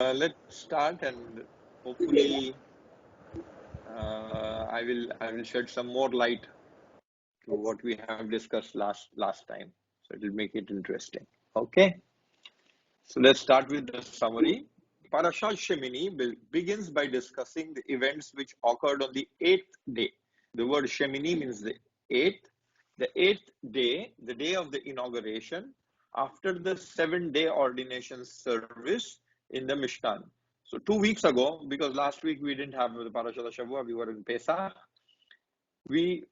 Let's start, and hopefully, I will shed some more light to what we have discussed last time. So it will make it interesting. Okay. So let's start with the summary. Parashat Shemini begins by discussing the events which occurred on the eighth day. The word Shemini means the eighth. The eighth day, the day of the inauguration, after the 7 day ordination service in the Mishkan. So 2 weeks ago, because last week we didn't have the Parashat Shavua, we were in Pesach, we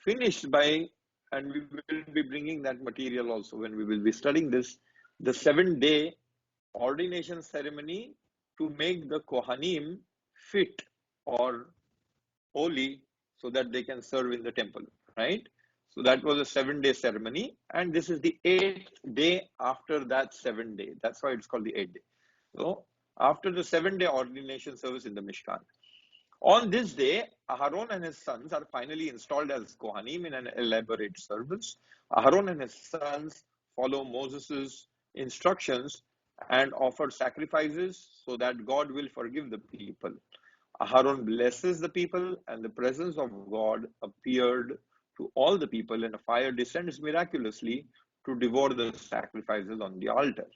finished by, and we will be bringing that material also when we will be studying this, the 7 day ordination ceremony to make the Kohanim fit or holy so that they can serve in the temple, right? So that was a 7 day ceremony, and this is the eighth day after that 7 day. That's why it's called the eighth day. So after the 7 day ordination service in the Mishkan. On this day, Aharon and his sons are finally installed as Kohanim in an elaborate service. Aharon and his sons follow Moses' instructions and offer sacrifices so that God will forgive the people. Aharon blesses the people, and the presence of God appeared to all the people, and a fire descends miraculously to devour the sacrifices on the altar.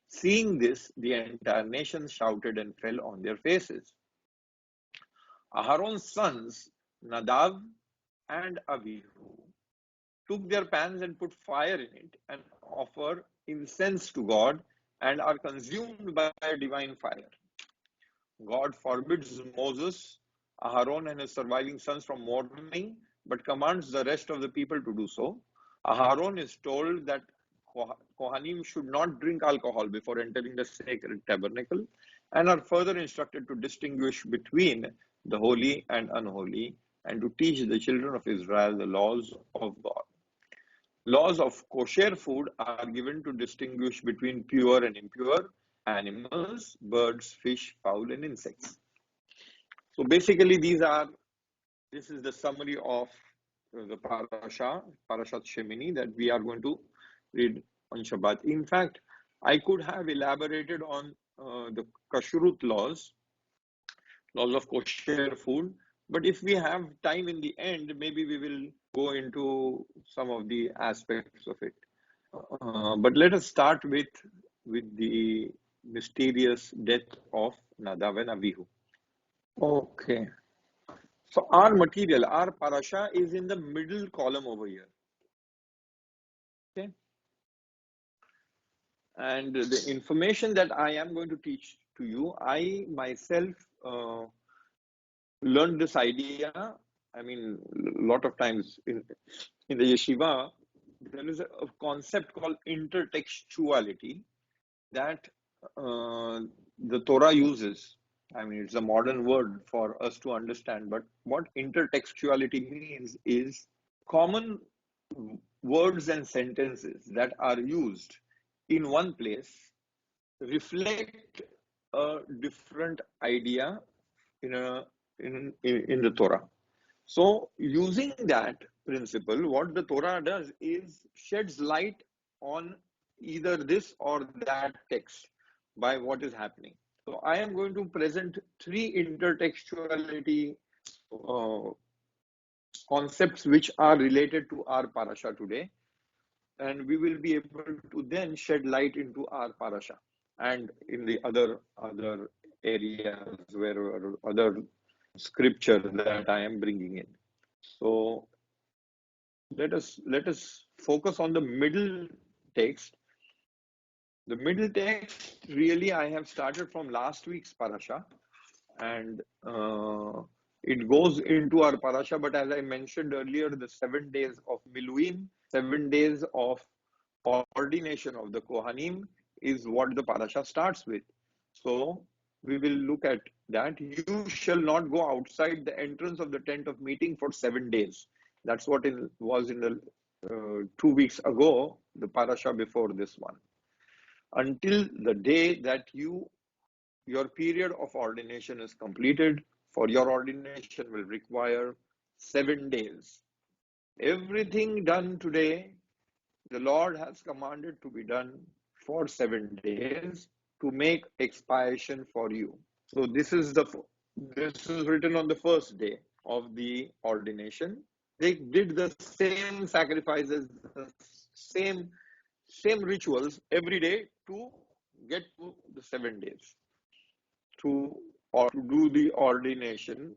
Seeing this, the entire nation shouted and fell on their faces. Aharon's sons, Nadav and Abihu, took their pans and put fire in it and offer incense to God and are consumed by a divine fire. God forbids Moses, Aharon, and his surviving sons from mourning, but commands the rest of the people to do so. Aharon is told that Kohanim should not drink alcohol before entering the sacred tabernacle, and are further instructed to distinguish between the holy and unholy, and to teach the children of Israel the laws of God. Laws of kosher food are given to distinguish between pure and impure animals, birds, fish, fowl, and insects. So basically, this is the summary of the Parashat Shemini that we are going to read on Shabbat. In fact, I could have elaborated on the kashrut laws of kosher food, but if we have time in the end, maybe we will go into some of the aspects of it. But let us start with the mysterious death of Nadav and Abihu. Okay. So our material, our parasha is in the middle column over here. Okay. And the information that I am going to teach to you, I myself learned this idea. I mean, a lot of times in the yeshiva, there is a concept called intertextuality that the Torah uses. I mean, it's a modern word for us to understand, but what intertextuality means is common words and sentences that are used in one place reflect a different idea in the Torah. So, using that principle, what the Torah does is sheds light on either this or that text by what is happening. So, I am going to present three intertextuality concepts which are related to our parasha today, and we will be able to then shed light into our parasha and in the other areas where other scripture that I am bringing in. So let us focus on the middle text. The middle text, really, I have started from last week's parasha, and it goes into our parasha. But as I mentioned earlier, the 7 days of Miluim, 7 days of ordination of the Kohanim is what the parasha starts with. So we will look at that. You shall not go outside the entrance of the tent of meeting for 7 days. That's what was in the 2 weeks ago, the parasha before this one. Until the day that your period of ordination is completed. For your ordination will require 7 days. Everything done today, the Lord has commanded to be done for 7 days, to make expiation for you. So this is written on the first day of the ordination. They did the same sacrifices, the same same rituals every day to get to the 7 days to or to do the ordination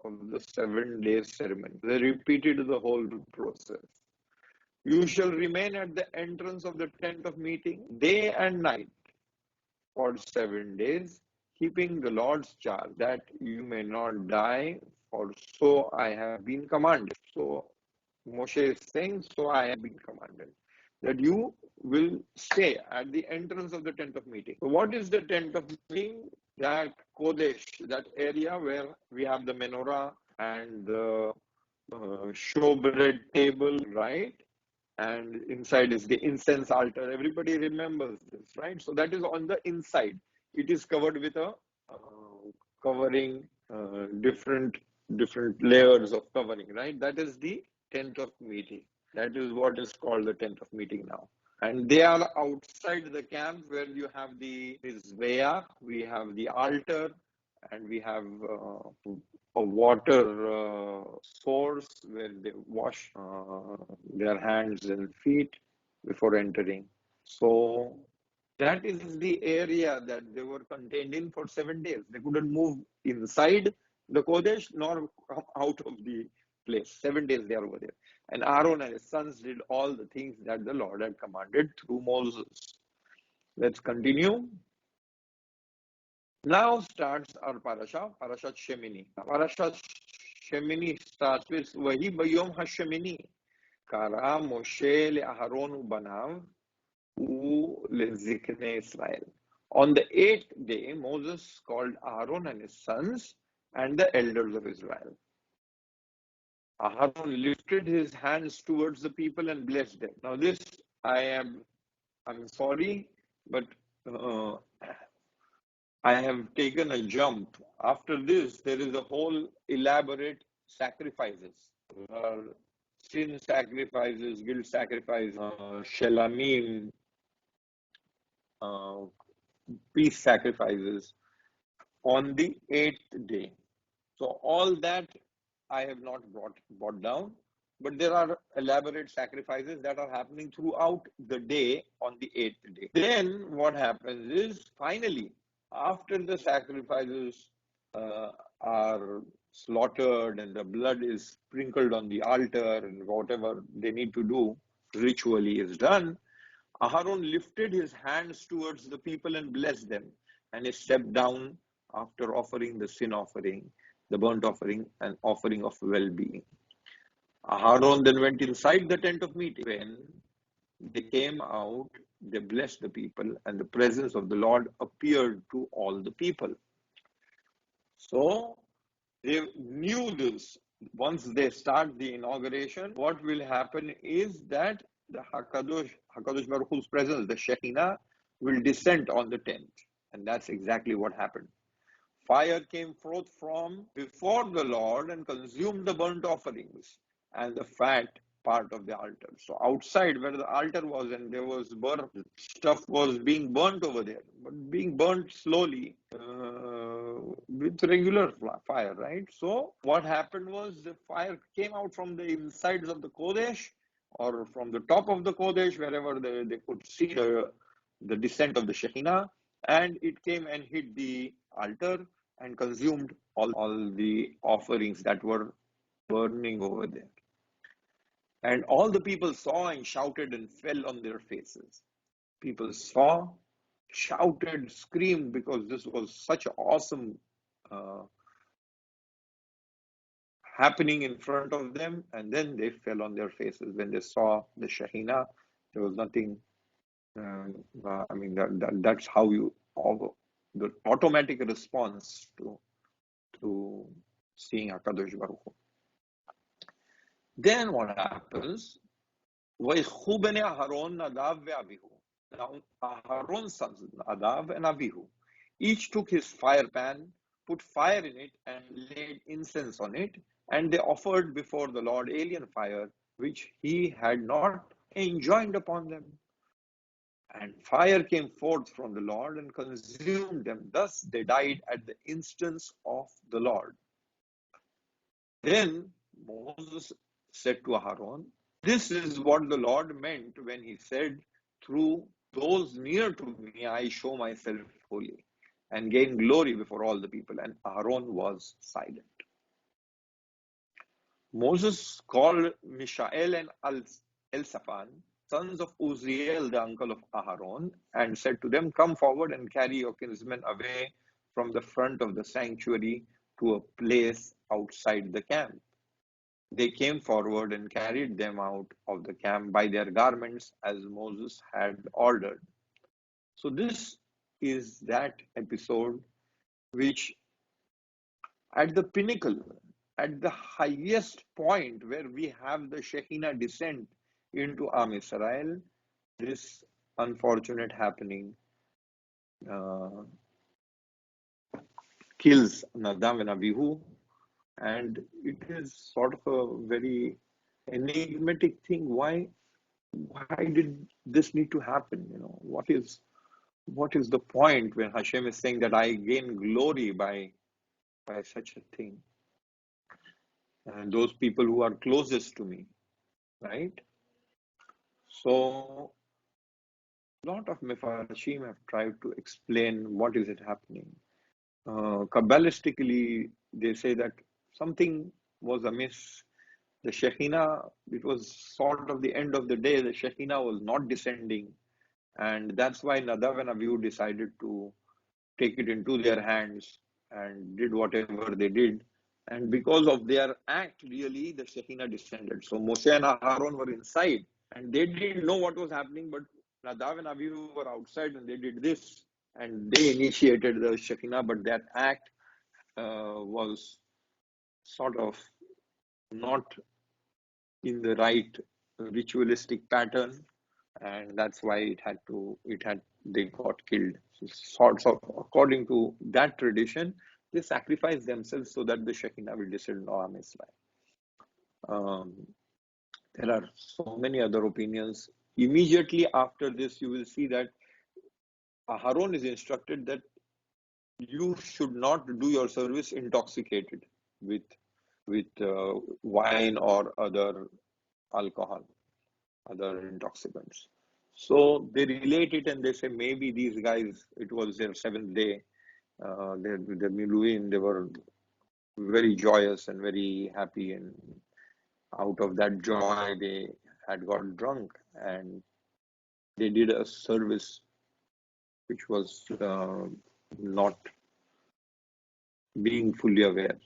of the 7 days ceremony. They repeated the whole process. You shall remain at the entrance of the tent of meeting day and night for 7 days, keeping the Lord's charge, that you may not die, for so I have been commanded. So Moshe is saying, so I have been commanded, that you will stay at the entrance of the tent of meeting. So what is the tent of meeting? That Kodesh, that area where we have the menorah and the showbread table, right? And inside is the incense altar. Everybody remembers this, right? So that is on the inside. It is covered with a covering, different layers of covering, right? That is the tent of meeting. That is what is called the tent of meeting now. And they are outside the camp where you have the Mizbeach, we have the altar, and we have a water source where they wash their hands and feet before entering. So that is the area that they were contained in for 7 days. They couldn't move inside the Kodesh nor come out of the place. 7 days they are over there. And Aaron and his sons did all the things that the Lord had commanded through Moses. Let's continue. Now starts our Parashat Shemini. Parashat Shemini starts with Vahi Bayom HaShemini. Kara Moshe le'Aharon u'banav u'leziknei Israel. On the 8th day, Moses called Aaron and his sons and the elders of Israel. Aaron lifted his hands towards the people and blessed them. Now this, I'm sorry, but I have taken a jump. After this, there is a whole elaborate sacrifices. Sin sacrifices, guilt sacrifice, shelamim, peace sacrifices on the 8th day. So all that I have not brought down, but there are elaborate sacrifices that are happening throughout the day on the 8th day. Then what happens is, finally, after the sacrifices are slaughtered and the blood is sprinkled on the altar and whatever they need to do ritually is done, Aharon lifted his hands towards the people and blessed them, and he stepped down after offering the sin offering, the burnt offering, and offering of well-being. Aharon then went inside the tent of meeting. When they came out, they blessed the people, and the presence of the Lord appeared to all the people. So they knew this. Once they start the inauguration, what will happen is that the Hakadosh Baruch Hu's presence, the Shekinah, will descend on the tent. And that's exactly what happened. Fire came forth from before the Lord and consumed the burnt offerings and the fat part of the altar. So outside where the altar was, and there was burnt stuff was being burnt over there, but being burnt slowly with regular fire, right? So what happened was the fire came out from the insides of the Kodesh or from the top of the Kodesh, wherever they could see the descent of the Shekinah, and it came and hit the altar and consumed all the offerings that were burning over there. And all the people saw and shouted and fell on their faces. People saw, shouted, screamed, because this was such an awesome happening in front of them. And then they fell on their faces when they saw the Shekinah. There was nothing. That's how the automatic response to seeing HaKadosh Baruch Hu. Then what happens? Now Aaron's sons, Nadav and Abihu, each took his fire pan, put fire in it, and laid incense on it, and they offered before the Lord alien fire, which he had not enjoined upon them. And fire came forth from the Lord and consumed them. Thus they died at the instance of the Lord. Then Moses said to Aaron, "This is what the Lord meant when he said, 'Through those near to me I show myself holy and gain glory before all the people.'" And Aaron was silent. Moses called Mishael and Elzaphan, sons of Uzziel, the uncle of Aaron, and said to them, "Come forward and carry your kinsmen away from the front of the sanctuary to a place outside the camp." They came forward and carried them out of the camp by their garments as Moses had ordered. So this is that episode which at the pinnacle, at the highest point where we have the Shekinah descent into Israel, this unfortunate happening uh, kills Nadav and Abihu, and it is sort of a very enigmatic thing. Why did this need to happen? What is the point when Hashem is saying that I gain glory by such a thing? And those people who are closest to me, right? So, a lot of Mefarshim have tried to explain what is it happening. Kabbalistically, they say that something was amiss. The Shekinah, it was sort of the end of the day, the Shekinah was not descending. And that's why Nadav and Abihu decided to take it into their hands and did whatever they did. And because of their act, really, the Shekinah descended. So Moshe and Aaron were inside and they didn't know what was happening, but Nadav and Abihu were outside and they did this and they initiated the Shekinah, but that act was sort of not in the right ritualistic pattern, and that's why they got killed. So sorts of, according to that tradition, they sacrifice themselves so that the Shekinah will descend on Israel. There are so many other opinions. Immediately after this, you will see that Aaron is instructed that you should not do your service intoxicated with wine or other alcohol, other intoxicants. So they relate it and they say maybe these guys, it was their seventh day. Their Miluim, they were very joyous and very happy, and out of that joy, they had got drunk and they did a service which was not being fully aware.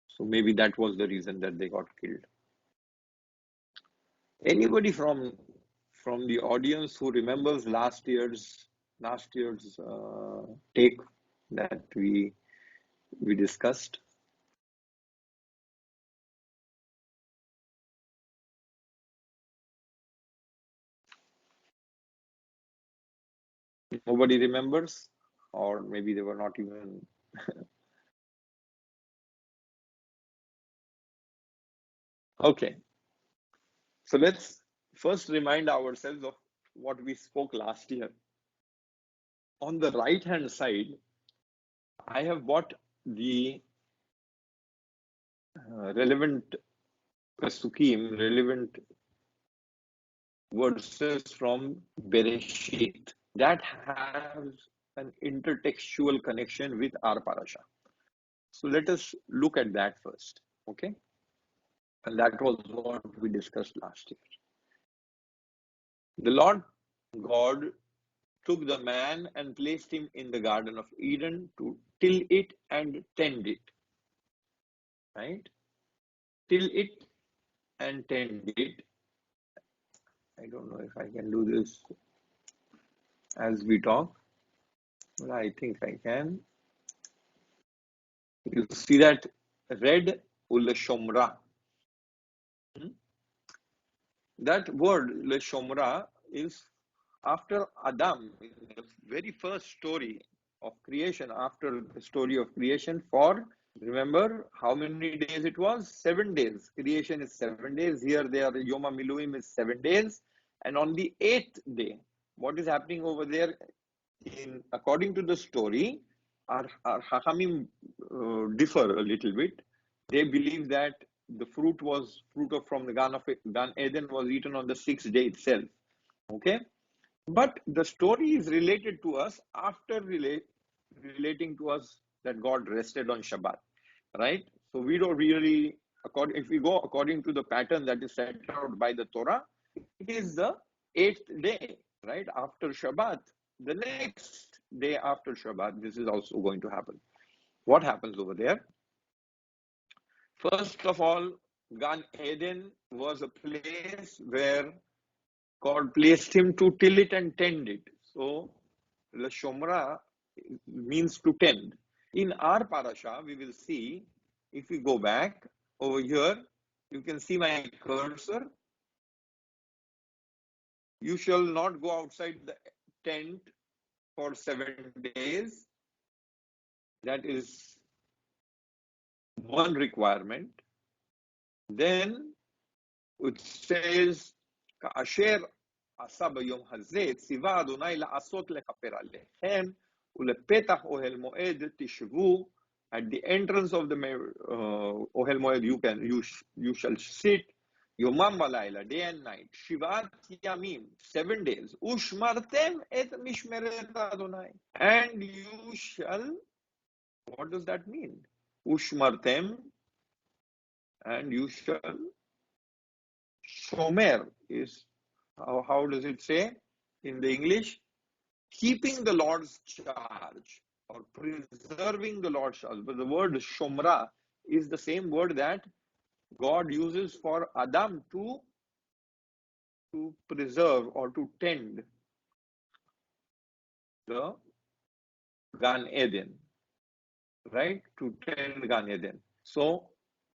So maybe that was the reason that they got killed. Anybody from the audience who remembers last year's take that we discussed? Nobody remembers, or maybe they were not even. Okay, so let's first remind ourselves of what we spoke last year. On the right hand side, I have bought the relevant Pesukim, relevant verses from Bereshit that has an intertextual connection with our parasha. So let us look at that first, okay? And that was what we discussed last year. The Lord God took the man and placed him in the Garden of Eden to till it and tend it, right? Till it and tend it. I don't know if I can do this as we talk, but I think I can. You see that red ulashomra. That word leshomra is after Adam, in the very first story of creation, after the story of creation, for remember how many days it was? 7 days. Creation is 7 days. Here they are, Yoma Miluim is 7 days. And on the eighth day, what is happening over there? According to the story, our Hachamim differ a little bit. They believe that the fruit from the Gan Eden was eaten on the sixth day itself. Okay, but the story is related to us after relating to us that God rested on Shabbat, right? So we don't really, if we go according to the pattern that is set out by the Torah, it is the eighth day, right? After Shabbat, the next day after Shabbat, this is also going to happen. What happens over there? First of all, Gan Eden was a place where God placed him to till it and tend it. So, the Shomra means to tend. In our parasha, we will see, if we go back over here, you can see my cursor. You shall not go outside the tent for 7 days. That is one requirement. Then it says, כאשר עשה ביום הזה, ציווה אדוני לעשות לכפר עליכם, ולפתח אוהל מועד תשבו. At the entrance of the אוהל מועד you shall sit, יומם ולילה, day and night, 7 ימים, 7 days, ושמרתם את משמרת אדוני. And you shall, what does that mean? ושמרתם, and you shall, shomer is, how does it say in the English? Keeping the Lord's charge or preserving the Lord's charge. But the word shomra is the same word that God uses for Adam to preserve or to tend the Gan Eden, right? To tend Gan Eden. So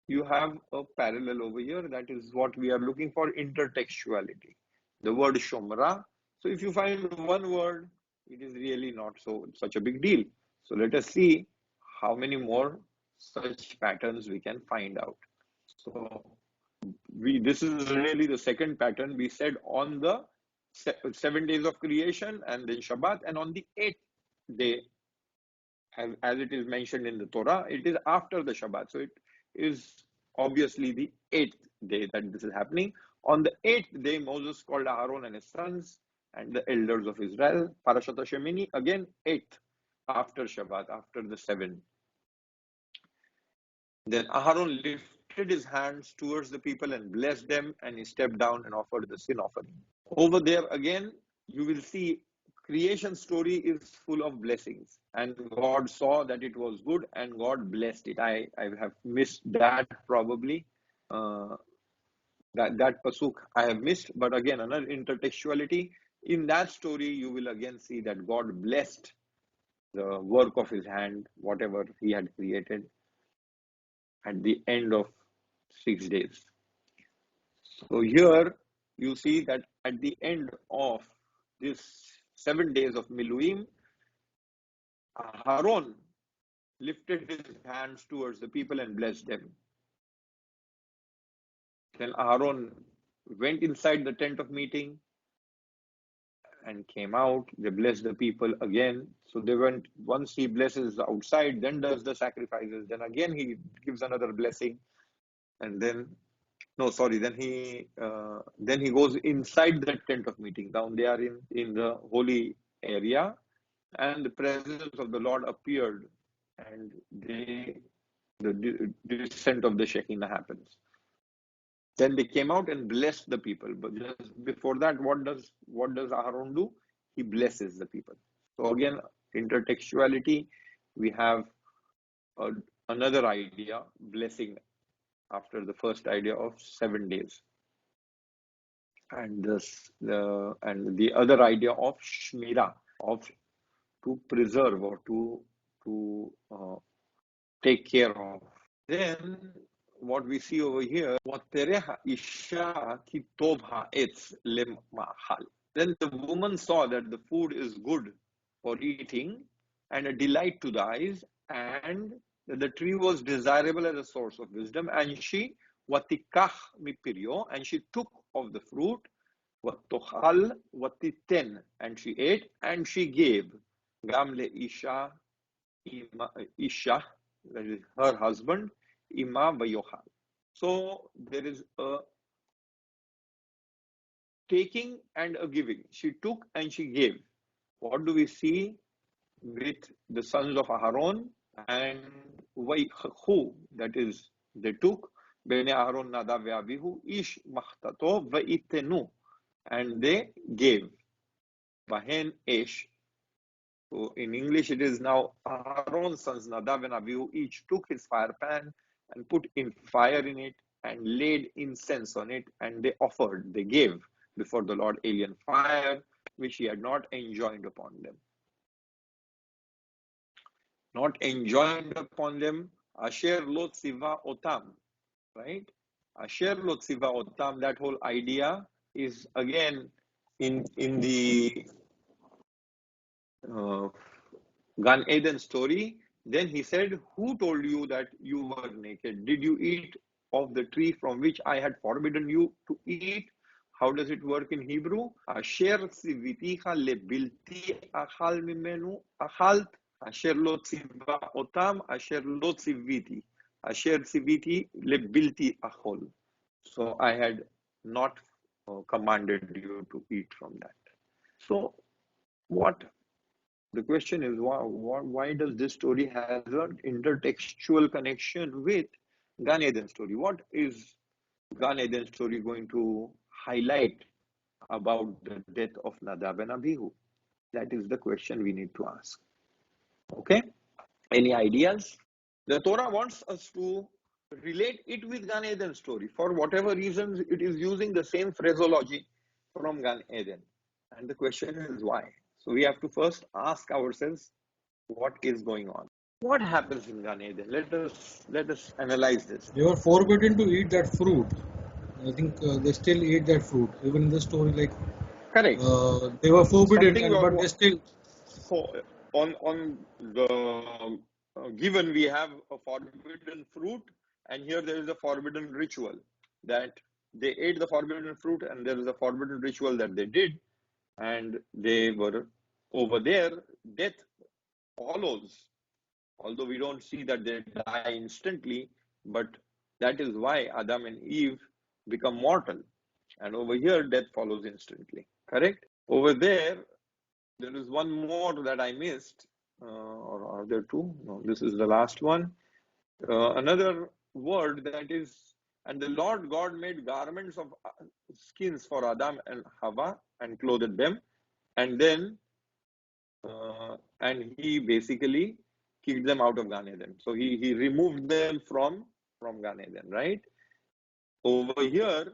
you have a parallel over here. That is what we are looking for, intertextuality. The word shomra. So if you find one word, it is really not such a big deal. So let us see how many more such patterns we can find out. So this is really the second pattern. We said on the 7 days of creation and then Shabbat, and on the 8th day, as it is mentioned in the Torah, it is after the Shabbat. So it is obviously the 8th day that this is happening. On the 8th day, Moses called Aaron and his sons and the elders of Israel. Parashat Shemini, again 8th, after Shabbat, after the 7. Then Aaron lifted his hands towards the people and blessed them, and he stepped down and offered the sin offering. Over there again, you will see creation story is full of blessings, and God saw that it was good and God blessed it. I have missed that probably. That pasuk I have missed, but again, another intertextuality. In that story, you will again see that God blessed the work of his hand, whatever he had created, at the end of 6 days. So here you see that at the end of this 7 days of Miluim, Aaron lifted his hands towards the people and blessed them. Then Aaron went inside the tent of meeting and came out. They blessed the people again. So they went, once he blesses outside, then does the sacrifices. Then again he gives another blessing. And then, then he goes inside the tent of meeting. Down there in the holy area. And the presence of the Lord appeared. And the descent of the Shekinah happens. Then they came out and blessed the people. But just before that, what does Aaron do? He blesses the people. So again, intertextuality, we have another idea, blessing, after the first idea of 7 days. And the other idea of shmira, of to preserve or to take care of. Then what we see over here, then the woman saw that the food is good for eating and a delight to the eyes, and that the tree was desirable as a source of wisdom, and she watikach mipirio, and she took of the fruit, Vatochal vatiten, and she ate and she gave. Gamle Isha, that is her husband, Ima vayochal. So there is a taking and a giving. She took and she gave. What do we see with the sons of Aaron and who? That is, they took Bene Aaron Nadav ve'Avihu ish machtato ve'itenu, and they gave. Vahen esh. So in English, it is now Aaron's sons Nadav and Abihu each took his fire pan and put in fire in it and laid incense on it, and they offered, they gave before the Lord alien fire, which he had not enjoined upon them. Not enjoined upon them, Asher lo tziva otam, right? Asher lo tziva otam, that whole idea is again in the Gan Eden story. Then he said, who told you that you were naked? Did you eat of the tree from which I had forbidden you to eat? How does it work in Hebrew? Asher tziviticha lebilti achal mimenu achalt. Asher lo tziva otam, asher lo tziviti. Asher tziviti lebilti achol. So I had not commanded you to eat from that. So what? The question is, why does this story have an intertextual connection with Gan Eden story? What is Gan Eden story going to highlight about the death of Nadab and Abihu? That is the question we need to ask. Okay? Any ideas? The Torah wants us to relate it with Gan Eden story. For whatever reasons, it is using the same phraseology from Gan Eden. And the question is why? So we have to first ask ourselves, what is going on? What happens in Gan Eden? Let us analyze this. They were forbidden to eat that fruit. I think they still eat that fruit. Even in the story, like Correct. they were forbidden, Something but they still. on the given we have a forbidden fruit, and here there is a forbidden ritual that they ate the forbidden fruit, and there is a forbidden ritual that they did, and they were over there. Death follows, although we don't see that they die instantly, but that is why Adam and Eve become mortal. And over here, death follows instantly. Correct? Over there is one more that I missed. Or are there two? No, this is the last one. Another word that is, and the Lord God made garments of skins for Adam and Hava and clothed them. And then, and he basically kicked them out of Gan Eden. So he removed them from Gan Eden, right? Over here,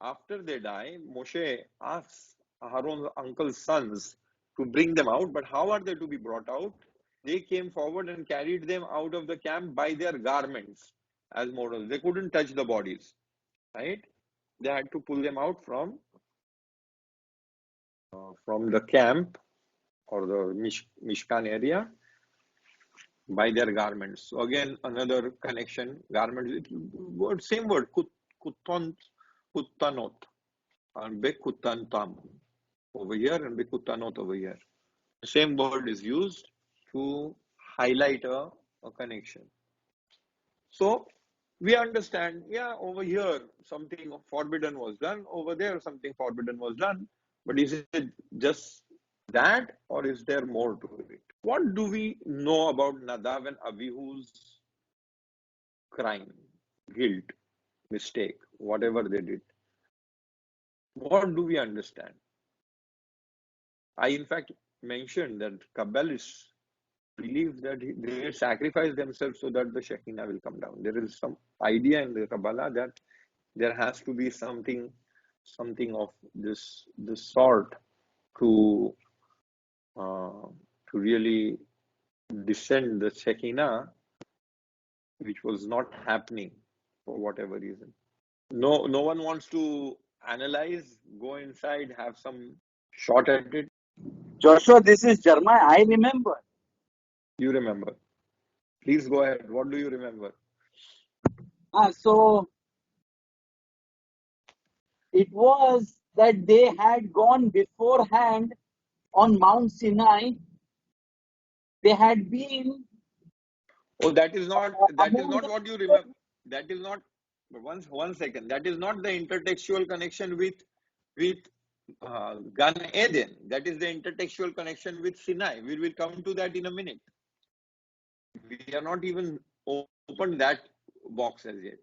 after they die, Moshe asks Aaron's uncle's sons to bring them out. But how are they to be brought out? They came forward and carried them out of the camp by their garments as models. They couldn't touch the bodies, right? They had to pull them out from the camp or the Mishkan area by their garments. So again, another connection. Garments, same word, kuttanot, and bekutantam over here and bekutanot over here. The same word is used to highlight a connection. So we understand, yeah, over here something forbidden was done, over there something forbidden was done. But is it just that, or is there more to it? What do we know about Nadav and Abihu's crime, guilt, mistake, whatever they did? What do we understand? I, in fact, mentioned that Kabbalists believe that they sacrifice themselves so that the Shekinah will come down. There is some idea in the Kabbalah that there has to be something of this sort to really descend the Shekinah, which was not happening for whatever reason. No one wants to analyze, go inside, have some shot at it. Joshua, this is Jeremiah. I remember. You remember. Please go ahead. What do you remember? So it was that they had gone beforehand on Mount Sinai. They had been Oh, that is not among the what you people. remember. That is not one second. That is not the intertextual connection with Gan Eden. That is the intertextual connection with Sinai. We will come to that in a minute. We are not even opened that box as yet.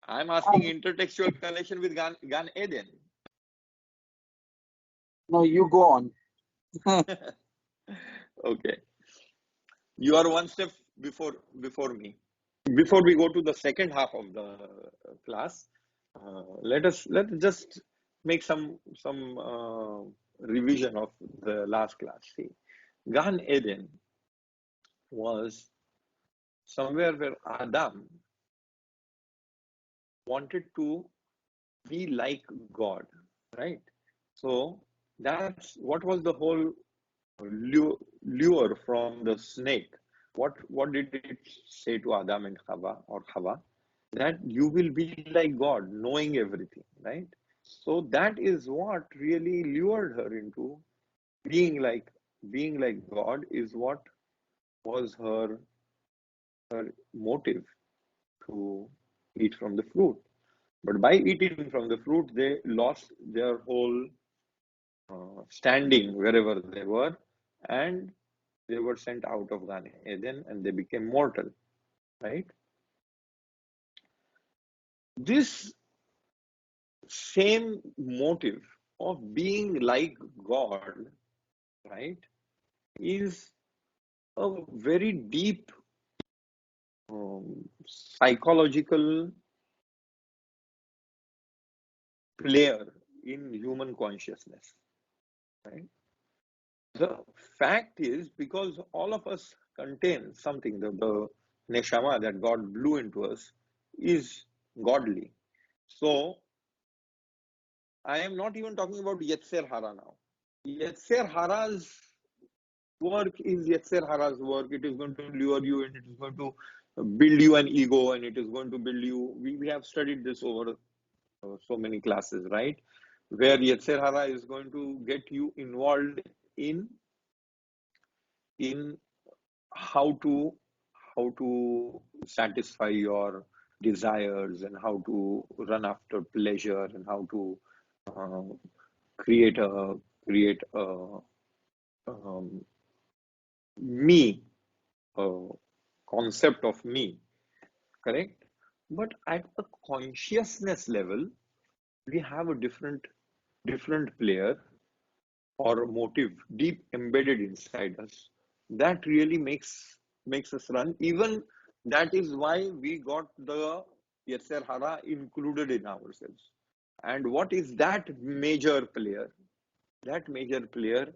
I'm asking intertextual connection with Gan Eden. No, you go on. Okay, you are one step before me. Before we go to the second half of the class, let's just make some revision of the last class. See, Gan Eden was somewhere where Adam wanted to be like God, right? So that's what was the whole lure from the snake. What did it say to Adam and Hava? That you will be like God, knowing everything, right? So that is what really lured her into being like God, is what was her motive to eat from the fruit. But by eating from the fruit, they lost their whole standing wherever they were, and they were sent out of Gan Eden and they became mortal, right? This same motive of being like God, right, is a very deep psychological player in human consciousness, right? The fact is, because all of us contain something, the neshama that God blew into us is godly. So I am not even talking about Yetzer Hara now. Yetzer Hara's work is Yetzer Hara's work. It is going to lure you and it is going to build you an ego and it is going to build you. We have studied this over so many classes, right? Where Yetzer Hara is going to get you involved in in how to satisfy your desires and how to run after pleasure and how to uh, create a um, me, a concept of me, correct? But at a consciousness level, we have a different player or motive deep embedded inside us that really makes us run. Even that is why we got the Yetzer Hara included in ourselves. And what is that major player? That major player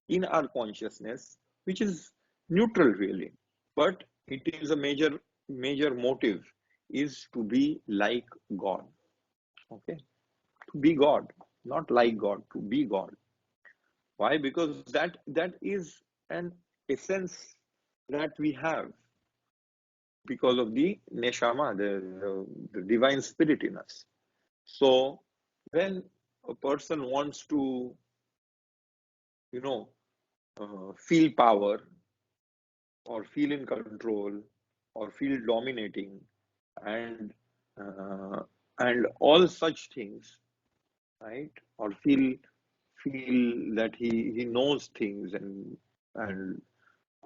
in our consciousness, which is neutral really, but it is a major motive, is to be like God. Okay, to be God, not like God, to be God. Why? Because that is an essence that we have because of the neshama, the divine spirit in us. So when a person wants to, you know, feel power or feel in control or feel dominating and uh, and all such things, right? Or feel that he knows things and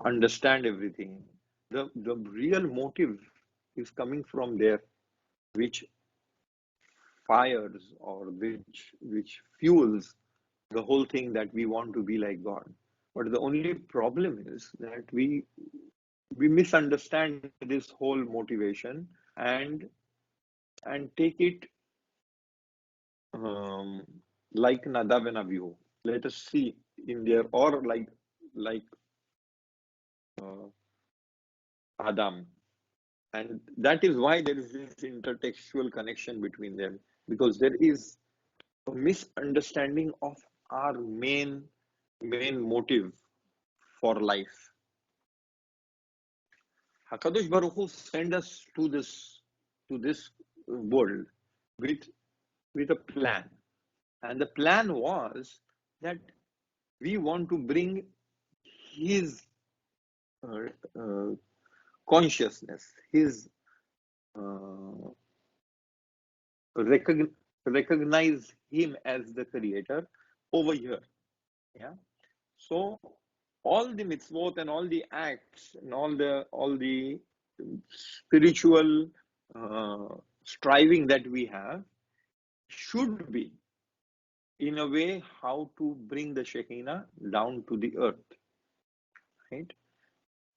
understand everything. The real motive is coming from there, which fires or which fuels the whole thing that we want to be like God. But the only problem is that we misunderstand this whole motivation and take it um, like Nadav and Abihu. Let us see in there, or like uh, Adam, and that is why there is this intertextual connection between them, because there is a misunderstanding of our main motive for life. Hakadosh Baruch Hu sent us to this world with a plan. And the plan was that we want to bring his uh, uh, consciousness, his uh, recogn- recognize him as the creator over here. Yeah. So all the mitzvot and all the acts and all the spiritual striving that we have should be in a way how to bring the Shekinah down to the earth, right?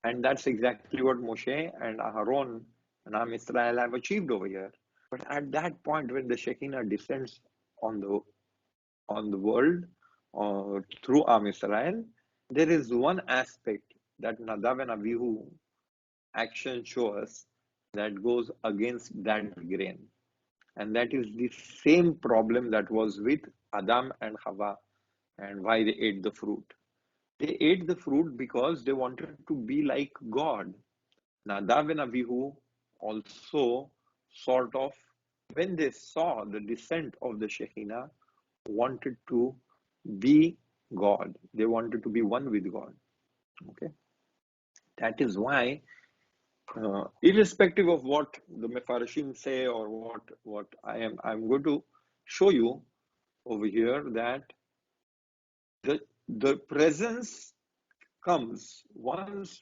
And that's exactly what Moshe and Aaron and Am Israel have achieved over here. But at that point, when the Shekinah descends on the world through Am Israel, there is one aspect that Nadav and Abihu action show us that goes against that grain. And that is the same problem that was with Adam and Hawa and why they ate the fruit. They ate the fruit because they wanted to be like God. Nadav and Abihu also sort of, when they saw the descent of the Shekinah, wanted to be God. They wanted to be one with God. Okay, that is why, irrespective of what the Mefarshim say or what I'm going to show you over here that the presence comes once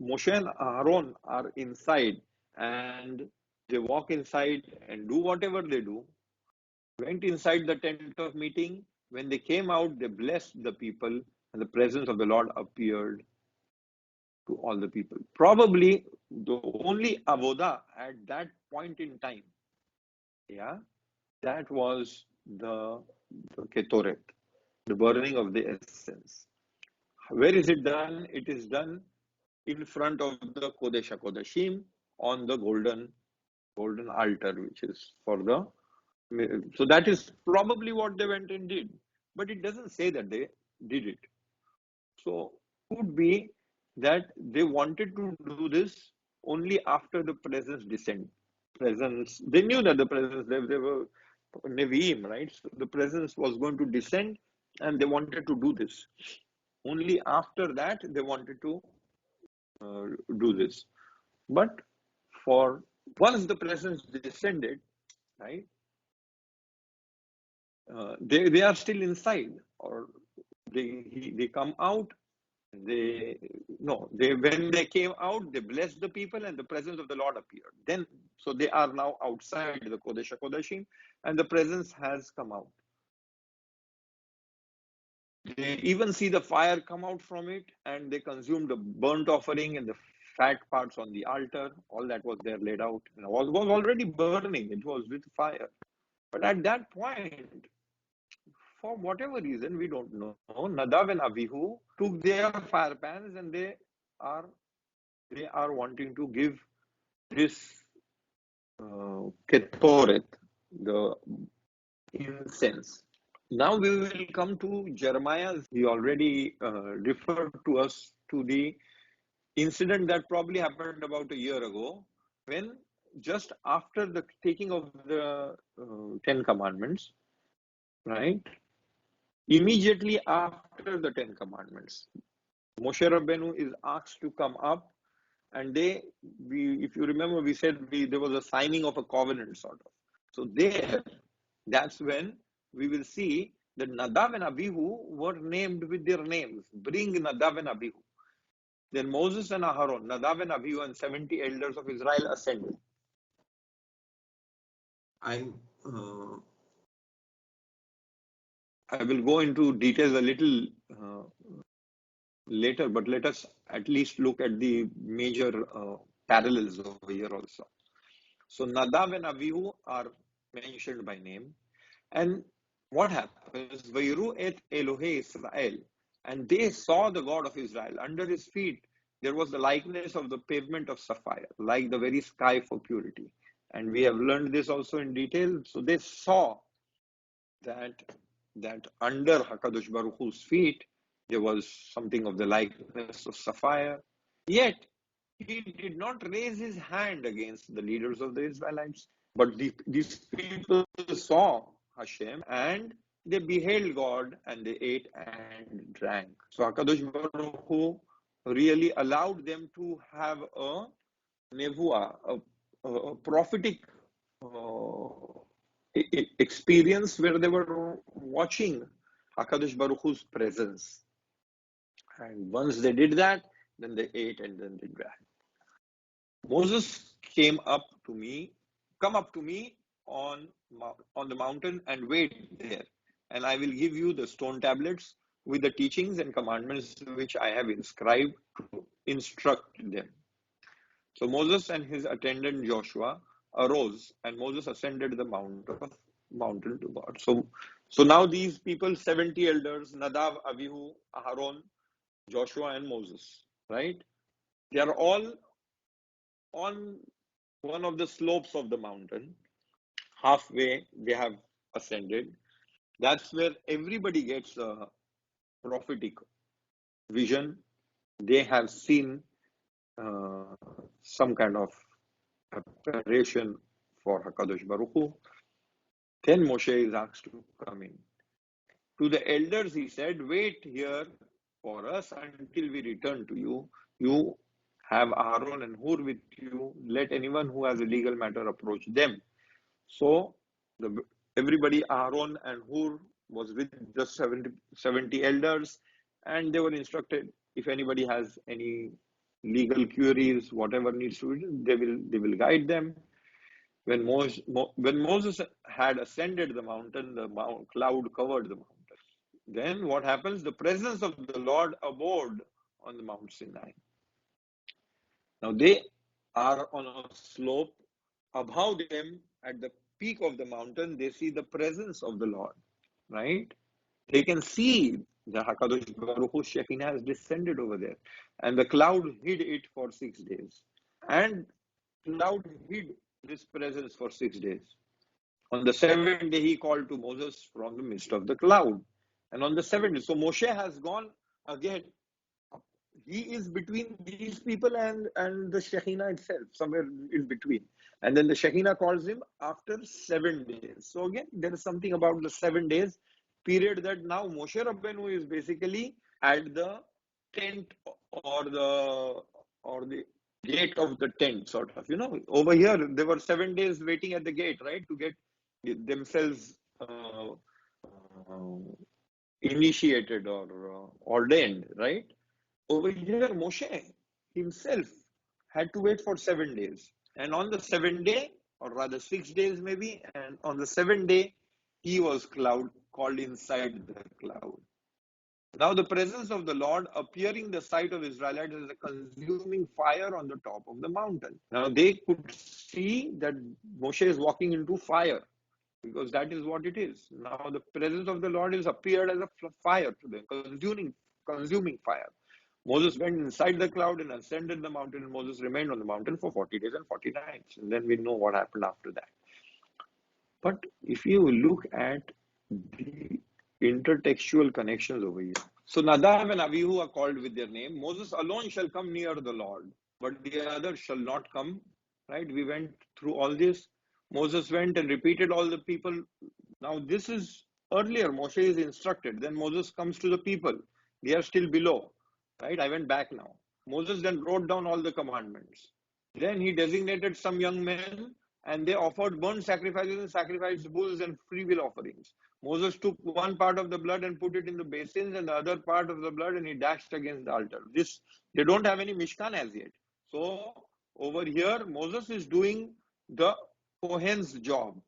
Moshe and Aaron are inside and they walk inside and do whatever they do, went inside the tent of meeting. When they came out, they blessed the people, and the presence of the Lord appeared to all the people. Probably the only avodah at that point in time, yeah, that was the ketoret, the burning of the essence. Where is it done? It is done in front of the Kodesh HaKodashim on the golden altar, which is for the. So that is probably what they went and did, but it doesn't say that they did it. So could be that they wanted to do this only after the presence descent. Presence. They knew that the presence. They were Nevi'im, right? So the presence was going to descend, and they wanted to do this. Only after that they wanted to do this. But for once the presence descended, right? They are still inside, or they come out. They no, they when they came out, they blessed the people, and the presence of the Lord appeared. Then, so they are now outside the Kodesh HaKodashim, and the presence has come out. They even see the fire come out from it, and they consume the burnt offering and the fat parts on the altar. All that was there laid out. And was already burning. It was with fire. But at that point, for whatever reason, we don't know, Nadav and Abihu took their fire pans and they are wanting to give this ketoret, the incense. Now we will come to Jeremiah. He already referred to us to the incident that probably happened about a year ago, when just after the taking of the Ten Commandments, right? Immediately after the Ten Commandments, Moshe Rabbeinu is asked to come up, and if you remember, we said there was a signing of a covenant, sort of. So that's when we will see that Nadav and Abihu were named with their names. Bring Nadav and Abihu. Then Moses and Aaron, Nadav and Abihu, and 70 elders of Israel ascended. I will go into details a little later, but let us at least look at the major parallels over here also. So Nadav and Abihu are mentioned by name. And what happens? Vayru et Elohe Israel. And they saw the God of Israel. Under his feet, there was the likeness of the pavement of sapphire, like the very sky for purity. And we have learned this also in detail. So they saw that under HaKadosh Baruch Hu's feet, there was something of the likeness of sapphire. Yet, he did not raise his hand against the leaders of the Israelites. But these people saw Hashem, and they beheld God and they ate and drank. So HaKadosh Baruch Hu really allowed them to have a nevuah, a prophetic experience where they were watching HaKadosh Baruch Hu's presence. And once they did that, then they ate and then they drank. Moses come up to me on the mountain and wait there, and I will give you the stone tablets with the teachings and commandments which I have inscribed to instruct them. So Moses and his attendant Joshua arose, and Moses ascended the mountain to God. So now these people, 70 elders, Nadav, Abihu, Aharon, Joshua, and Moses, right? They are all on one of the slopes of the mountain. Halfway they have ascended. That's where everybody gets a prophetic vision. They have seen some kind of preparation for HaKadosh Baruch Hu. Then Moshe is asked to come in. To the elders he said, wait here for us until we return to you. You have Aaron and Hur with you. Let anyone who has a legal matter approach them. So everybody, Aaron and Hur, was with the 70 elders, and they were instructed, if anybody has any legal queries, whatever needs to be done, they will guide them. When Moses had ascended the mountain, the cloud covered the mountain. Then what happens? The presence of the Lord abode on the Mount Sinai. Now they are on a slope. Above them, at the peak of the mountain, they see the presence of the Lord, right? They can see the HaKadosh Baruch Hu Shekinah has descended over there. And the cloud hid it for 6 days. And cloud hid this presence for 6 days. On the 7th day, he called to Moses from the midst of the cloud. And on the 7th day, so Moshe has gone again. He is between these people and the Shekinah itself, somewhere in between. And then the Shekinah calls him after 7 days. So again, there is something about the 7 days period that now Moshe Rabbeinu is basically at the tent or the gate of the tent, sort of. Over here, there were 7 days waiting at the gate, right, to get themselves initiated or ordained, right? Over here, Moshe himself had to wait for 7 days. And on the 7th day, or rather 6 days maybe, and on the 7th day, he was called inside the cloud. Now the presence of the Lord appearing the sight of Israelites as a consuming fire on the top of the mountain. Now they could see that Moshe is walking into fire, because that is what it is. Now the presence of the Lord is appeared as a fire to them, consuming fire. Moses went inside the cloud and ascended the mountain, and Moses remained on the mountain for 40 days and 40 nights. And then we know what happened after that. But if you look at the intertextual connections over here. So Nadav and Abihu are called with their name. Moses alone shall come near the Lord, but the others shall not come. Right? We went through all this. Moses went and repeated all the people. Now this is earlier. Moshe is instructed. Then Moses comes to the people. They are still below. Right? I went back now. Moses then wrote down all the commandments. Then he designated some young men, and they offered burnt sacrifices and sacrificed bulls and freewill offerings. Moses took one part of the blood and put it in the basins, and the other part of the blood, and he dashed against the altar. They don't have any Mishkan as yet. So over here, Moses is doing the Kohen's job.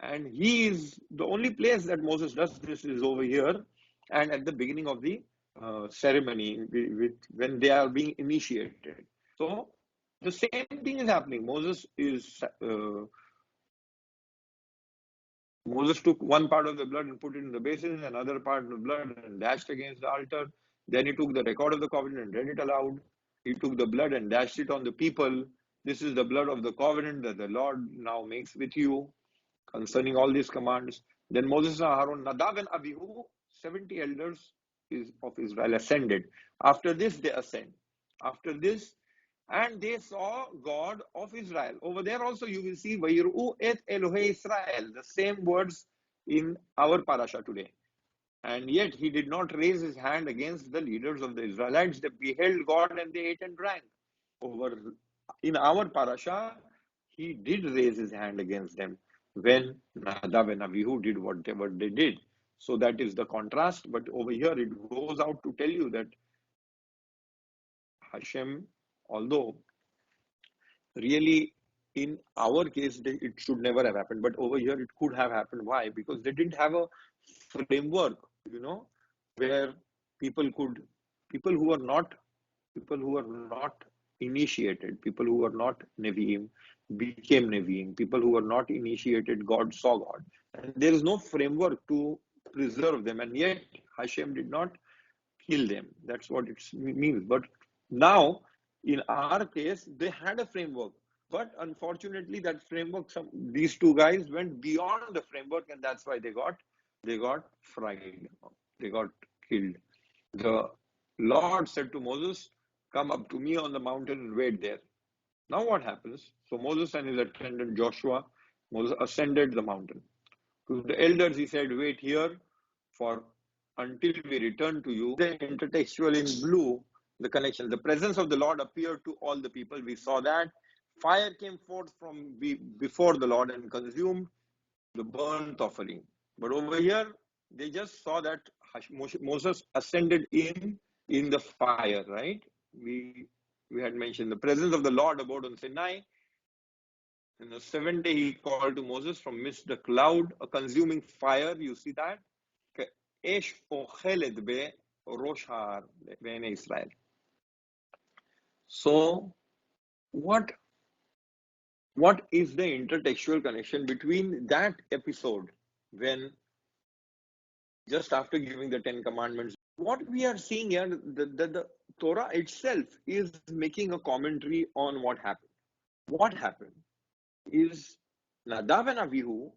And he is the only place that Moses does this is over here, and at the beginning of the ceremony when they are being initiated. So the same thing is happening. Moses took one part of the blood and put it in the basin, another part of the blood and dashed against the altar. Then he took the record of the covenant and read it aloud. He took the blood and dashed it on the people. This is the blood of the covenant that the Lord now makes with you, concerning all these commands. Then Moses and Aaron, Nadav and Abihu, 70 elders of Israel ascended. After this, they ascend. After this, and they saw God of Israel. Over there also you will see Vayiru et Elohe Israel. The same words in our parasha today. And yet he did not raise his hand against the leaders of the Israelites. They beheld God and they ate and drank. Over in our parasha, he did raise his hand against them when Nadav and Abihu did whatever they did. So that is the contrast. But over here, it goes out to tell you that Hashem, although really in our case it should never have happened, but over here it could have happened. Why? Because they didn't have a framework, where people who are not initiated, people who are not Nevi'im became Nevi'im, people who are not initiated, God saw God, and there is no framework to preserve them, and yet Hashem did not kill them. That's what it means. But now, in our case, they had a framework. But unfortunately, that framework, these two guys went beyond the framework, and that's why they got fried. They got killed. The Lord said to Moses, "Come up to me on the mountain and wait there." Now what happens? So Moses and his attendant Joshua, Moses ascended the mountain. To the elders, he said, "Wait here for until we return to you." The intertextual in blue, the connection. The presence of the Lord appeared to all the people. We saw that. Fire came forth from before the Lord and consumed the burnt offering. But over here, they just saw that Moses ascended in the fire, right? We had mentioned the presence of the Lord abode on Sinai. In the seventh day, he called to Moses from midst the cloud, a consuming fire. You see that? Esh ochelet be rosh har be'nei Israel. So, what is the intertextual connection between that episode when just after giving the 10 commandments, what we are seeing here, the Torah itself is making a commentary on what happened. What happened is Nadav and Abihu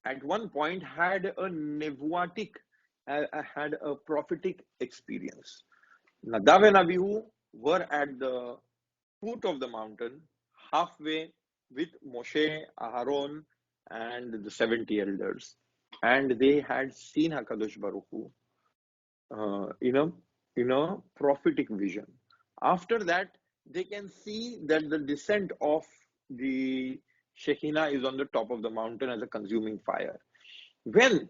at one point had a nevuatic, had a prophetic experience. Nadav and Abihu were at the foot of the mountain, halfway with Moshe, Aharon, and the 70 elders. And they had seen HaKadosh Baruch Hu in a prophetic vision. After that, they can see that the descent of the Shekinah is on the top of the mountain as a consuming fire. Well,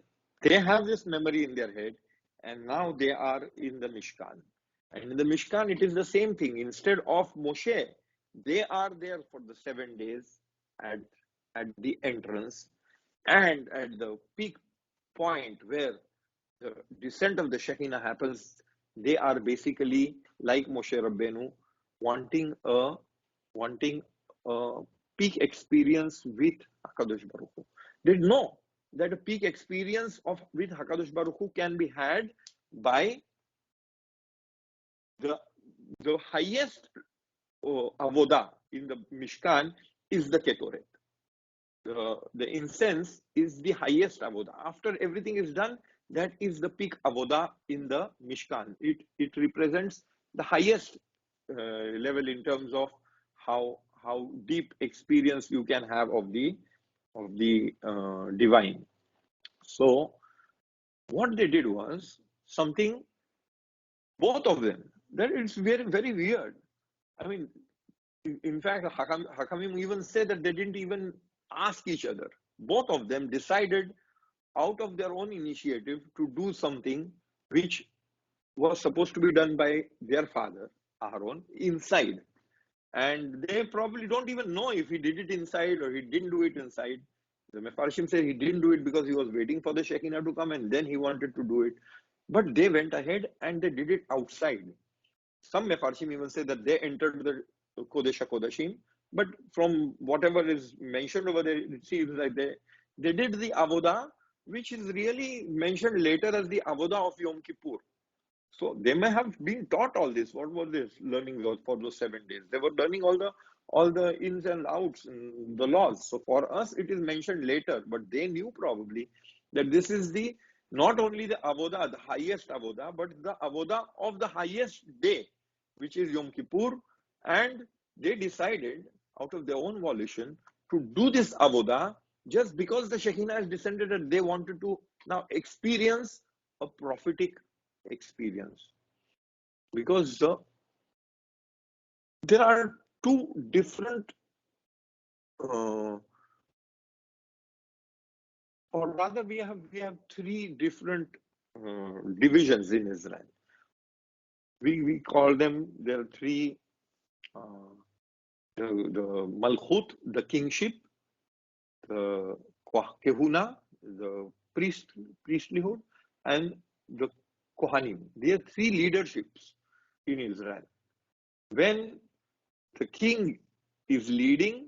they have this memory in their head, and now they are in the Mishkan. And in the Mishkan, it is the same thing. Instead of Moshe, they are there for the 7 days at the entrance, and at the peak point where the descent of the Shekinah happens, they are basically like Moshe Rabbeinu, wanting a peak experience with HaKadosh Baruch Hu. They know that a peak experience with HaKadosh Baruch Hu can be had by the highest avodah in the Mishkan is the Ketoret. The incense is the highest avodah. After everything is done, that is the peak avodah in the Mishkan. It represents the highest level in terms of how deep experience you can have of the divine. So what they did was something, both of them, that it's very, very weird. I mean, in fact, Hakamim even said that they didn't even ask each other. Both of them decided out of their own initiative to do something which was supposed to be done by their father, Aaron, inside. And they probably don't even know if he did it inside or he didn't do it inside. The Mefarshim said he didn't do it because he was waiting for the Shekinah to come and then he wanted to do it. But they went ahead and they did it outside. Some Mefarshim even say that they entered the Kodesh HaKodashim, but from whatever is mentioned over there, it seems like they did the Avodah, which is really mentioned later as the Avodah of Yom Kippur. So they may have been taught all this. What was this learning for those 7 days? They were learning all the ins and outs and the laws. So for us, it is mentioned later, but they knew probably that this is not only the Avodah, the highest Avodah, but the Avodah of the highest day, which is Yom Kippur. And they decided out of their own volition to do this Avodah just because the Shekinah has descended, and they wanted to now experience a prophetic experience, because there are two different, uh, or rather, we have three different divisions in Israel. We call them, there are three: uh, the Malchut, the kingship; the Kehuna, the priestlyhood; and the Kohanim. There are three leaderships in Israel. When the king is leading,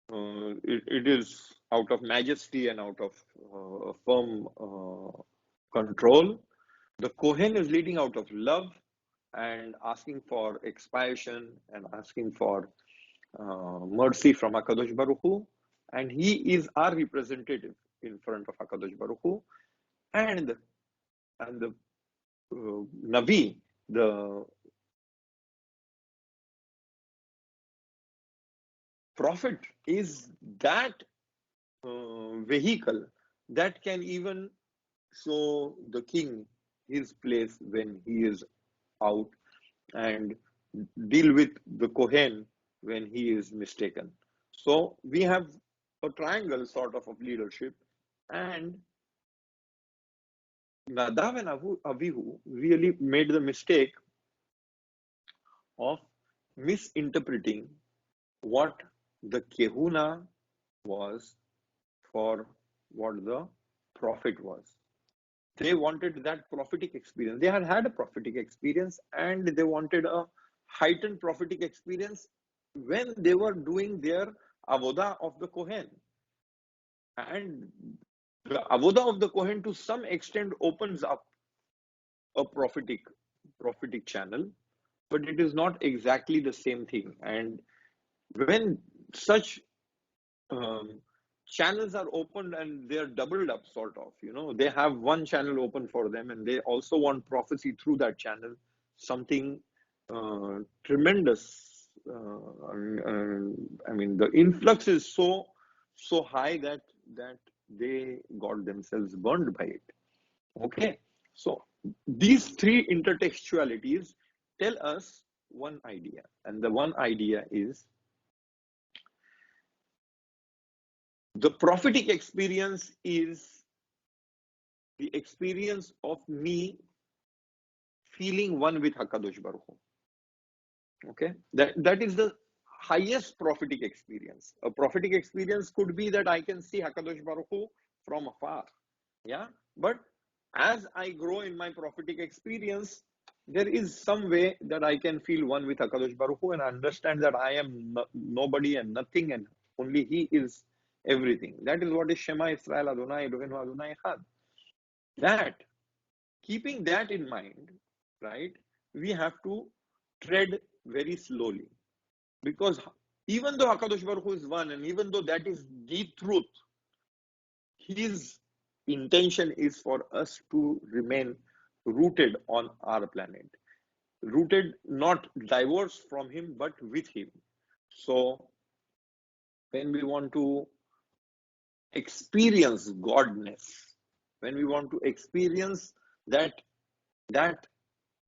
it is out of majesty and out of firm control. The Kohen is leading out of love and asking for expiation and asking for mercy from HaKadosh Baruch Hu. And he is our representative in front of HaKadosh Baruch Hu. And the Navi, the prophet, is that vehicle that can even show the king his place when he is out, and deal with the Kohen when he is mistaken. So we have a triangle sort of leadership, and Nadav and Avihu really made the mistake of misinterpreting what the Kehuna was for what the prophet was. They wanted that prophetic experience. They had had a prophetic experience, and they wanted a heightened prophetic experience when they were doing their avodah of the Kohen. And the avodah of the Kohen to some extent opens up a prophetic channel, but it is not exactly the same thing. And when such channels are opened and they're doubled up, sort of, they have one channel open for them, and they also want prophecy through that channel, something tremendous. I mean, the influx is so high that they got themselves burned by it. Okay, so these three intertextualities tell us one idea, and the one idea is the prophetic experience is the experience of me feeling one with HaKadosh Baruch Hu. Okay, that is the highest prophetic experience. A prophetic experience could be that I can see HaKadosh Baruch Hu from afar. Yeah, but as I grow in my prophetic experience, there is some way that I can feel one with HaKadosh Baruch Hu and understand that I am nobody and nothing, and only He is everything. That is what is Shema Israel Adonai Eloheinu Adonai Echad. That, keeping that in mind, right, we have to tread very slowly, because even though HaKadosh Baruch Hu is one, and even though that is deep truth, His intention is for us to remain rooted on our planet, rooted, not divorced from Him, but with Him. So when we want to experience Godness, when we want to experience that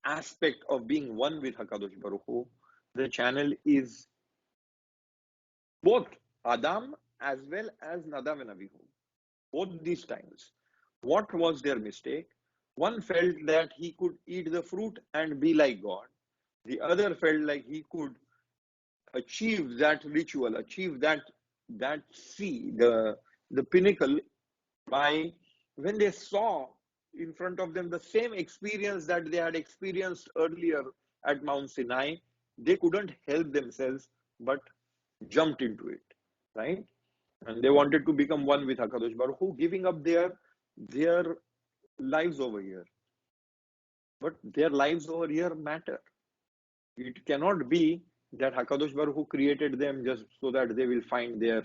aspect of being one with HaKadosh Baruch Hu, the channel is both Adam as well as Nadav and Avihu. Both these times, what was their mistake? One felt that he could eat the fruit and be like God. The other felt like he could achieve that ritual, achieve that the pinnacle, by when they saw in front of them the same experience that they had experienced earlier at Mount Sinai. They couldn't help themselves but jumped into it, right? And they wanted to become one with HaKadosh Baruch Hu, giving up their lives over here. But their lives over here matter. It cannot be that HaKadosh Baruch Hu created them just so that they will find their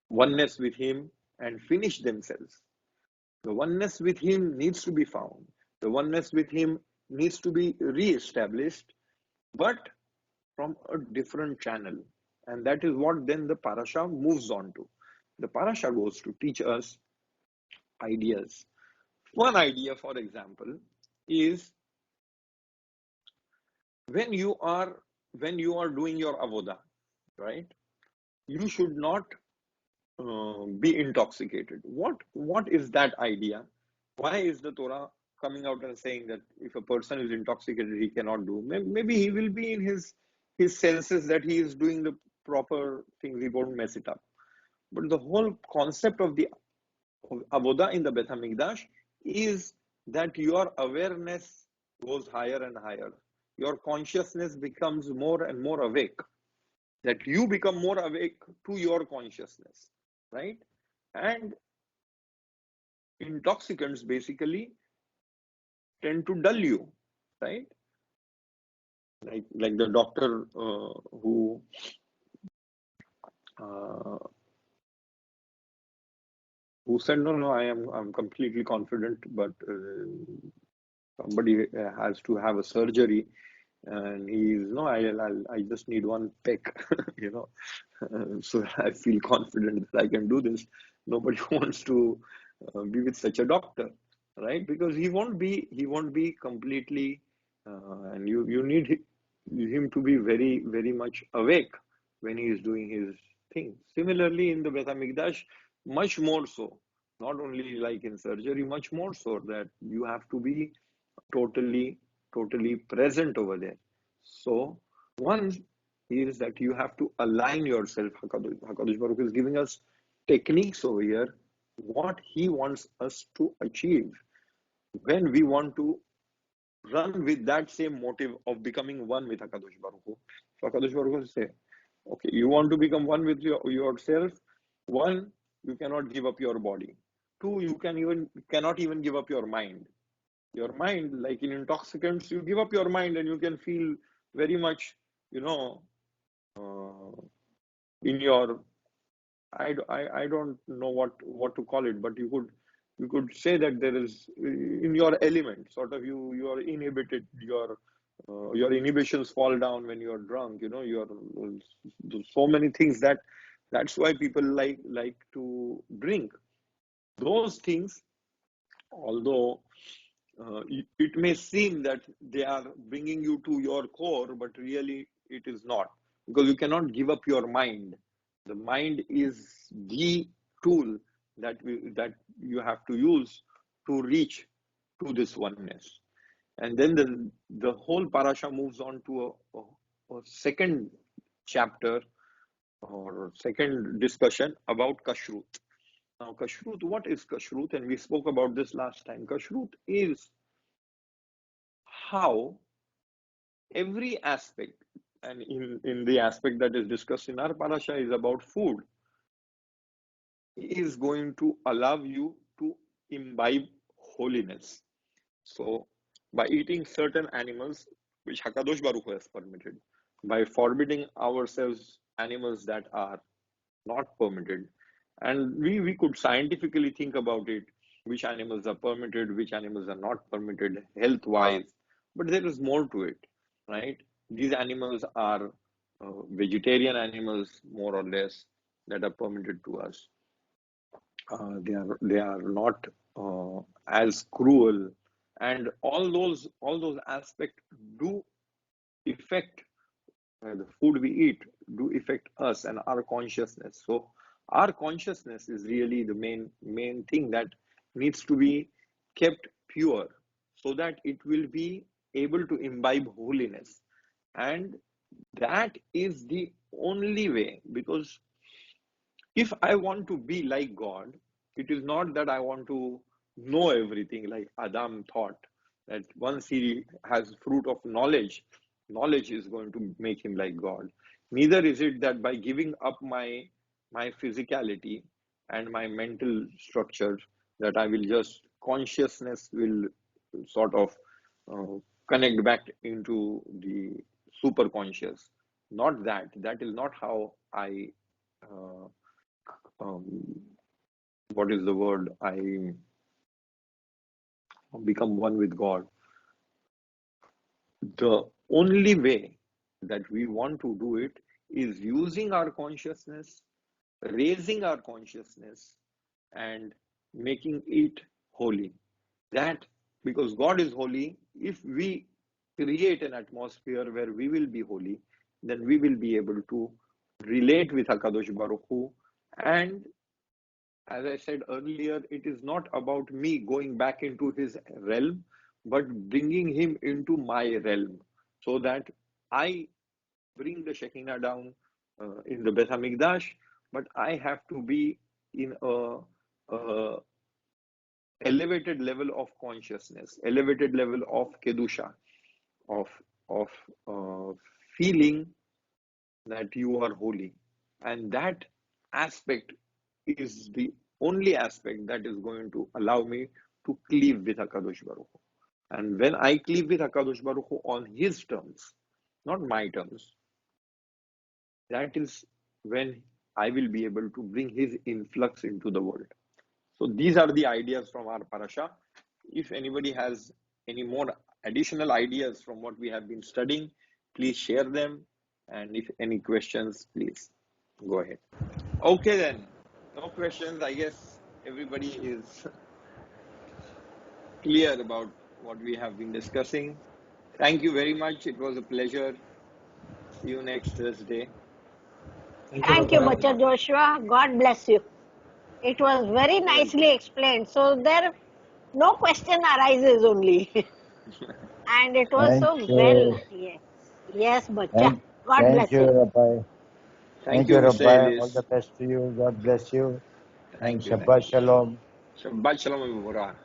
oneness with Him and finish themselves. The oneness with Him needs to be found. The oneness with Him needs to be re-established, but from a different channel. And that is what then the parasha moves on to. The parasha goes to teach us ideas. One idea, for example, is when you are doing your avoda, right? You should not be intoxicated. What is that idea? Why is the Torah coming out and saying that if a person is intoxicated, he cannot do? Maybe he will be in his senses that he is doing the proper things. He won't mess it up. But the whole concept of the avoda in the Beit HaMikdash is that your awareness goes higher and higher. Your consciousness becomes more and more awake. That you become more awake to your consciousness, right? And intoxicants basically tend to dull you, right? Like the doctor uh, who said, no, I'm completely confident, but somebody has to have a surgery, and he's no, I just need one peck, you know, so I feel confident that I can do this. Nobody wants to be with such a doctor, right? Because he won't be completely, and you need him to be very, very much awake when he is doing his thing. Similarly, in the Beit HaMikdash, much more so. Not only like in surgery, much more so that you have to be totally, totally present over there. So, one is that you have to align yourself. Hakadosh Baruch is giving us techniques over here, what he wants us to achieve when we want to run with that same motive of becoming one with Hakadosh Baruch Hu. So Hakadosh Baruch Hu say, okay, you want to become one with yourself. One, you cannot give up your body. Two, you cannot even give up your mind. Your mind, like in intoxicants, you give up your mind and you can feel very much, you know, in your, I don't know what to call it, but you could say that there is in your element, sort of you are inhibited, your inhibitions fall down when you are drunk, you know, you're so many things that's why people like to drink. Those things, although it may seem that they are bringing you to your core, but really it is not, because you cannot give up your mind. The mind is the tool that you have to use to reach to this oneness. And then the whole parasha moves on to a second chapter or second discussion about kashrut. Now, kashrut, what is kashrut? And we spoke about this last time. Kashrut is how every aspect, and in the aspect that is discussed in our parasha is about food, is going to allow you to imbibe holiness. So, by eating certain animals which Hakadosh Baruch Hu has permitted, by forbidding ourselves animals that are not permitted, and we could scientifically think about it, which animals are permitted, which animals are not permitted health wise, but there is more to it, right? These animals are vegetarian animals, more or less, that are permitted to us. They are not as cruel, and all those aspects do affect the food we eat, do affect us and our consciousness. So our consciousness is really the main thing that needs to be kept pure, so that it will be able to imbibe holiness. And that is the only way, because if I want to be like God, it is not that I want to know everything like Adam thought, that once he has fruit of knowledge, knowledge is going to make him like God. Neither is it that by giving up my physicality and my mental structure, that I will just consciousness will sort of connect back into the super conscious. Not that. That is not how I uh, um, what is the word? I become one with God. The only way that we want to do it is using our consciousness, raising our consciousness, and making it holy. That because God is holy, if we create an atmosphere where we will be holy, then we will be able to relate with HaKadosh Baruch Hu. And as I said earlier, it is not about me going back into his realm, but bringing him into my realm so that I bring the Shekinah down in the Beth HaMikdash, but I have to be in a elevated level of consciousness, elevated level of Kedusha, of, of feeling that you are holy. And that aspect is the only aspect that is going to allow me to cleave with HaKadosh Baruch Hu. And when I cleave with HaKadosh Baruch Hu on his terms, not my terms, that is when I will be able to bring his influx into the world. So these are the ideas from our parasha. If anybody has any more additional ideas from what we have been studying, please share them. And if any questions, please go ahead. Okay then, no questions. I guess everybody is clear about what we have been discussing. Thank you very much. It was a pleasure. See you next Thursday. Thank you, Thank you, Rabbi. Bachcha Joshua. God bless you. It was very You're nicely welcome. explained. So there no question arises only. And it was Thank so well. you. Yes. Yes, Bachcha. Thank, God thank bless you, you. Rabbi. Thank Thank you, you, Mr. Rabbi. All the Ellis. best to you. God bless you. And Thank you. Thank Shabbat you. Shalom. Shabbat Shalom and Mevorach.